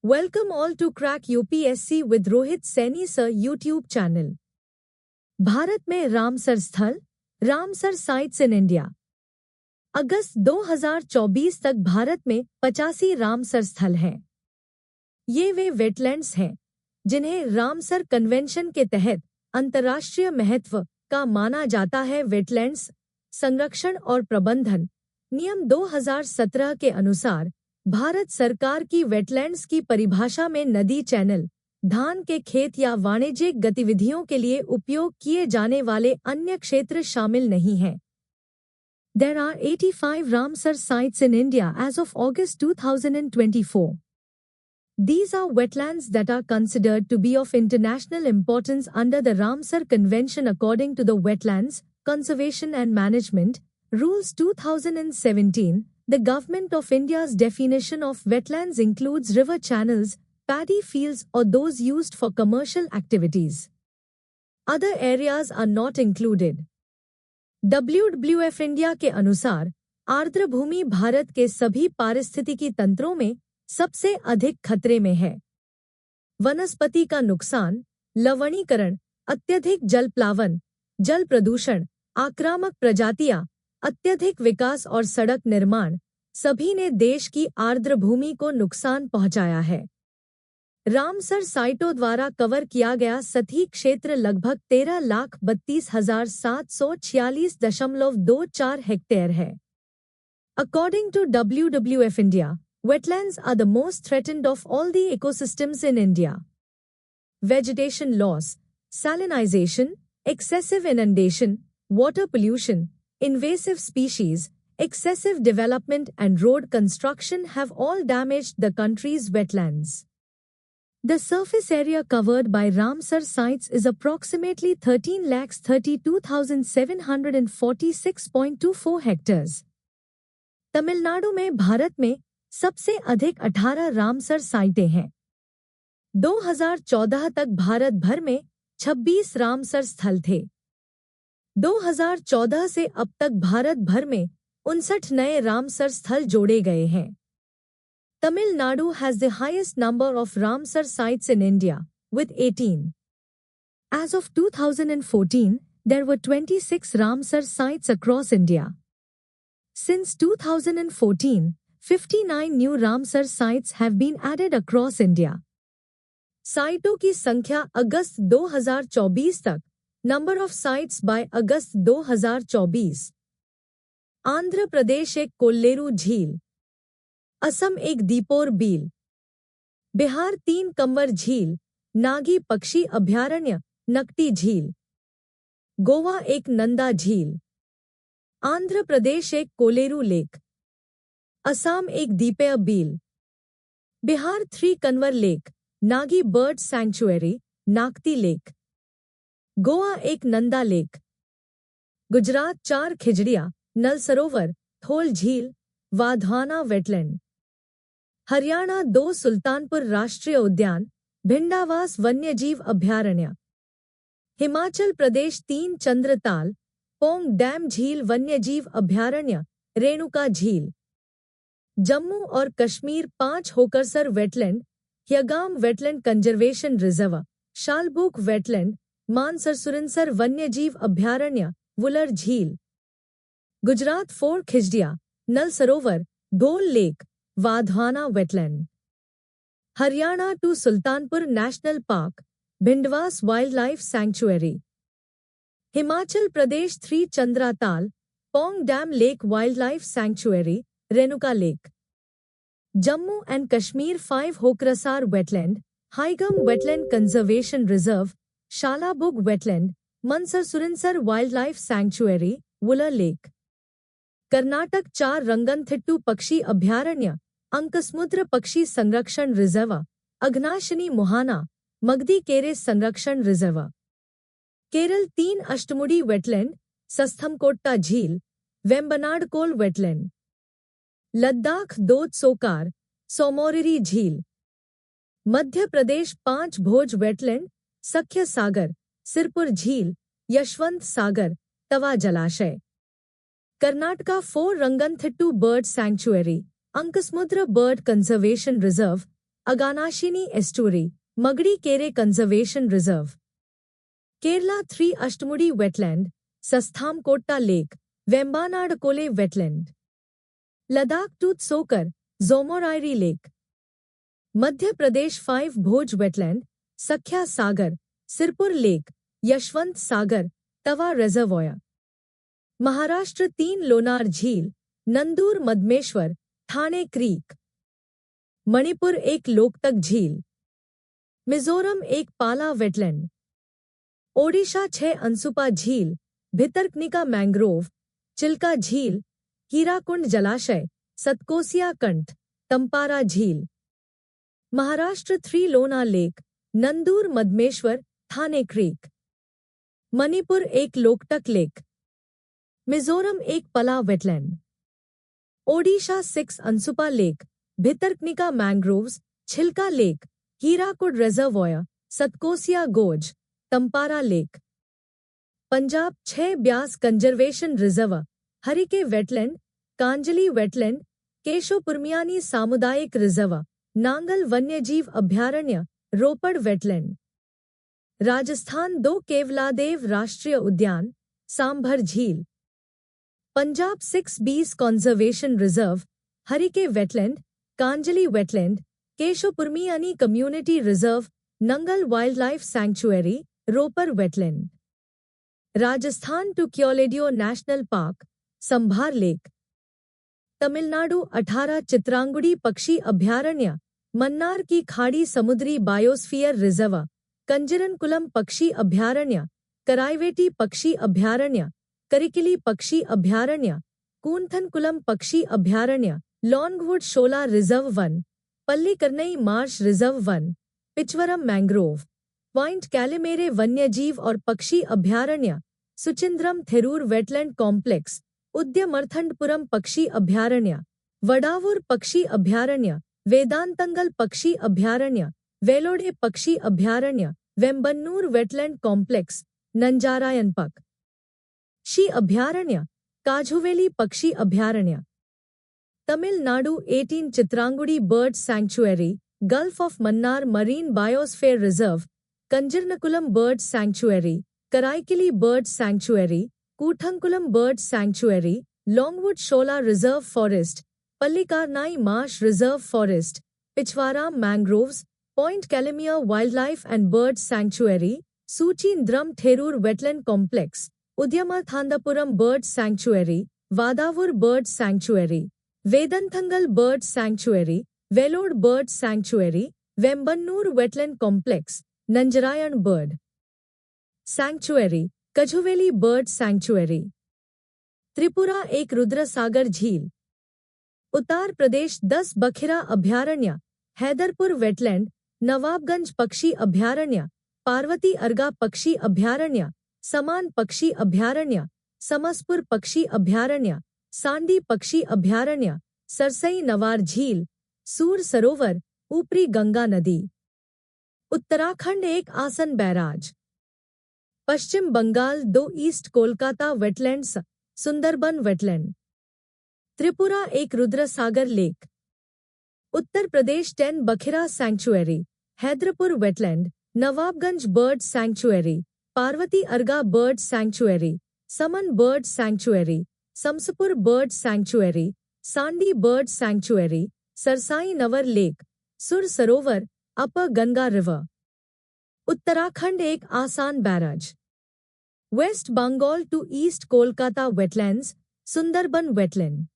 Welcome all to Crack UPSC with Rohit Saini Sir YouTube channel. Bharat में Ramsar स्थल, Ramsar sites in India. अगस्त 2024 तक भारत में 85 Ramsar स्थल हैं। ये वे वेटलैंड्स हैं जिन्हें रामसर कन्वेंशन के तहत अंतर्राष्ट्रीय महत्व का माना जाता है। वेटलैंड्स संरक्षण और प्रबंधन नियम 2017 के अनुसार भारत सरकार की वेटलैंड्स की परिभाषा में नदी, चैनल, धान के खेत या वाणिज्यिक गतिविधियों के लिए उपयोग किए जाने वाले अन्य क्षेत्र शामिल नहीं हैं। There are 85 Ramsar sites in India as of August 2024. These are wetlands that are considered to be of international importance under the Ramsar Convention according to the Wetlands, Conservation and Management Rules 2017. The Government of India's definition of wetlands includes river channels, paddy fields or those used for commercial activities. Other areas are not included. WWF India के अनुसार आर्द्र भूमि भारत के सभी पारिस्थितिकी तंत्रों में सबसे अधिक खतरे में है। वनस्पति का नुकसान, लवणीकरण, अत्यधिक जलप्लावन, जल प्रदूषण, आक्रामक प्रजातियां, अत्यधिक विकास और सड़क निर्माण सभी ने देश की आर्द्र भूमि को नुकसान पहुंचाया है। रामसर साइटों द्वारा कवर किया गया सतही क्षेत्र लगभग 13,32,746.24 हेक्टेयर है। According to WWF India, wetlands are the most threatened of all the ecosystems in India. Vegetation loss, salinization, excessive inundation, water pollution, invasive species, excessive development and road construction have all damaged the country's wetlands. The surface area covered by Ramsar sites is approximately 13,32,746.24 hectares. Tamil Nadu में भारत में सबसे अधिक 18 Ramsar साइटें हैं। 2014 तक भारत भर में 26 Ramsar स्थल थे। 2014 से अब तक भारत भर में 59 नए रामसर स्थल जोड़े गए हैं। Tamil Nadu has the highest number of Ramsar sites in India, with 18. As of 2014, there were 26 Ramsar sites across India. Since 2014, 59 new Ramsar sites have been added across India. साइटों की संख्या अगस्त 2024 तक, Number of sites by अगस्त 2024. आंध्र प्रदेश एक कोल्लेरू झील, असम एक दीपोर बील, बिहार 3 कंवर झील, नागी पक्षी अभयारण्य, नकटी झील, गोवा एक नंदा झील, आंध्र प्रदेश एक कोलेरू लेक, असम एक Deepor Beel, Bihar 3 Kanwar lake, Nagi bird sanctuary, Nakti lake, Goa एक नंदा लेक, गुजरात 4 खिजड़िया, नल सरोवर, थोल झील, वाधवाना वेटलैंड, हरियाणा 2 सुल्तानपुर राष्ट्रीय उद्यान, भिंडावास वन्यजीव अभयारण्य, हिमाचल प्रदेश 3 चंद्रताल, पोंग डैम झील वन्यजीव अभयारण्य, रेणुका झील, जम्मू और Kashmir 5 Hokersar wetland, Hygam wetland conservation reserve, Shallabug wetland, Mansar Surinsar वन्यजीव अभयारण्य, वुलर झील, Gujarat 4 Khijadia, Nal Sarovar, Thol lake, Wadhvana wetland, Haryana 2 Sultanpur national park, Bhindawas wild life sanctuary, Himachal Pradesh 3 Chandratal, Pong dam lake wild life sanctuary, Renuka lake, Jammu and Kashmir 5 Hokersar wetland, Hygam wetland conservation reserve, Shallabug wetland, Mansar Surinsar wild life sanctuary, Wular lake, Karnataka 4 Ranganathittu पक्षी अभयारण्य, अंकसमुद्र पक्षी संरक्षण रिजर्व, अघनाशिनी मुहाना, मगदी केरे संरक्षण रिजर्व, केरल 3 अष्टमुडी वेटलैंड, सस्थमकोट्टा झील, वेम्बनाडकोल वेटलैंड, लद्दाख 2 सोकार, सोमोरिरी झील, मध्य प्रदेश 5 भोज वेटलैंड, सख्य सागर, सिरपुर झील, यशवंत सागर, तवा जलाशय, Karnataka 4 Ranganathittu bird sanctuary, Ankasamudra bird conservation reserve, Aganashini Estuary, Magadi-Kere Conservation Reserve. Kerala 3 Ashtamudi Wetland, Sasthamkotta Lake, Vembanad-Kole Wetland. Ladakh Tooth-Sokar, Zomorairi Lake. Madhya Pradesh 5 Bhoj Wetland, Sakhya Sagar, Sirpur Lake, Yashwant Sagar, Tawa Reservoir. Maharashtra 3 Lonar Jheel, Nandur Madmeshwar, Thane Creek. Manipur 1 Loktak झील. मिजोरम 1 पाला wetland. Odisha 6 Ansupa झील, Bhitarkanika mangrove, Chilka झील, हीराकुंड जलाशय, सतकोसिया कंठ, तंपारा झील. Maharashtra 3 Lonar lake, Nandur Madhmeshwar, Thane creek. Manipur 1 Loktak lake. Mizoram 1 Pala wetland. Odisha 6 Ansupa lake, Bhitarkanika mangroves, Chilika lake, Hirakud reservoir, Satkosia gorge, Tampara lake. Punjab 6 Beas conservation reserve, Harike wetland, Kanjli wetland, Keshopur Miani सामुदायिक reserve, Nangal वन्यजीव अभयारण्य, रोपड़ वेटलैंड. राजस्थान 2 केवलादेव राष्ट्रीय उद्यान, सांभर झील. Punjab 6 Beas conservation reserve, Harike wetland, Kanjli wetland, Keshopur Miani community reserve, Nangal wildlife sanctuary, Ropar wetland. Rajasthan 2 Keoladeo national park, Sambhar lake. Tamil Nadu 18 Chitrangudi पक्षी अभयारण्य, मन्नार की खाड़ी समुद्री बायोस्फीयर रिजर्व, कंजरनकुलम पक्षी अभयारण्य, कराईवेटी पक्षी अभयारण्य, करिकिली पक्षी अभयारण्य, कूंथनकुलम पक्षी अभयारण्य, लॉन्गवुड शोला रिजर्व वन, पल्लीकरनई मार्श रिजर्व वन, पिचवरम मैंग्रोव, पॉइंट कैलेमेरे वन्यजीव और पक्षी अभयारण्य, सुचिंद्रम थेरूर वेटलैंड कॉम्प्लेक्स, उद्यमर्थंडपुरम पक्षी अभयारण्य, वडावूर पक्षी अभयारण्य, वेदांतंगल पक्षी अभयारण्य, वेलोडे पक्षी अभयारण्य, वेम्बन्नूर वेटलैंड कॉम्प्लेक्स, नंजारायनपक शी अभयारण्य, काझुवेली पक्षी अभयारण्य. Tamil Nadu 18 Chitrangudi bird sanctuary, gulf of Mannar marine biosphere reserve, Kanjirankulam bird sanctuary, Karaikili bird sanctuary, Koonthankulam bird sanctuary, Longwood Shola reserve forest, Pallikaranai marsh reserve forest, Pichavaram mangroves, point Calimere wildlife and bird sanctuary, Suchindram Theroor wetland complex, Udhayamarthandapuram bird sanctuary, Vaduvur bird sanctuary, Vedanthangal bird sanctuary, Vellode bird sanctuary, Vembannur wetland complex, Nanjarayan bird sanctuary, Kazhuveli bird sanctuary. Tripura 1 Rudrasagar झील. उत्तर प्रदेश 10 बखिरा अभयारण्य, Haiderpur wetland, Nawabganj पक्षी अभयारण्य, पार्वती अर्गा पक्षी अभयारण्य, समान पक्षी अभयारण्य, समसपुर पक्षी अभयारण्य, सांडी पक्षी अभयारण्य, सरसई नवार झील, सूर सरोवर, ऊपरी गंगा नदी. Uttarakhand 1 Asan barrage. Paschim Bengal 2 east Kolkata wetlands, Sundarban wetland. Tripura 1 Rudrasagar lake. Uttar Pradesh 10 Bakhira sanctuary, Haiderpur wetland, Nawabganj bird sanctuary, Parvati Arga bird sanctuary, Saman bird sanctuary, Samaspur bird sanctuary, Sandi bird sanctuary, Sarsai Nawar lake, Sur Sarovar, upper Ganga river. Uttarakhand 1 Asan barrage. West Bengal 2 east Kolkata wetlands, Sundarban wetland.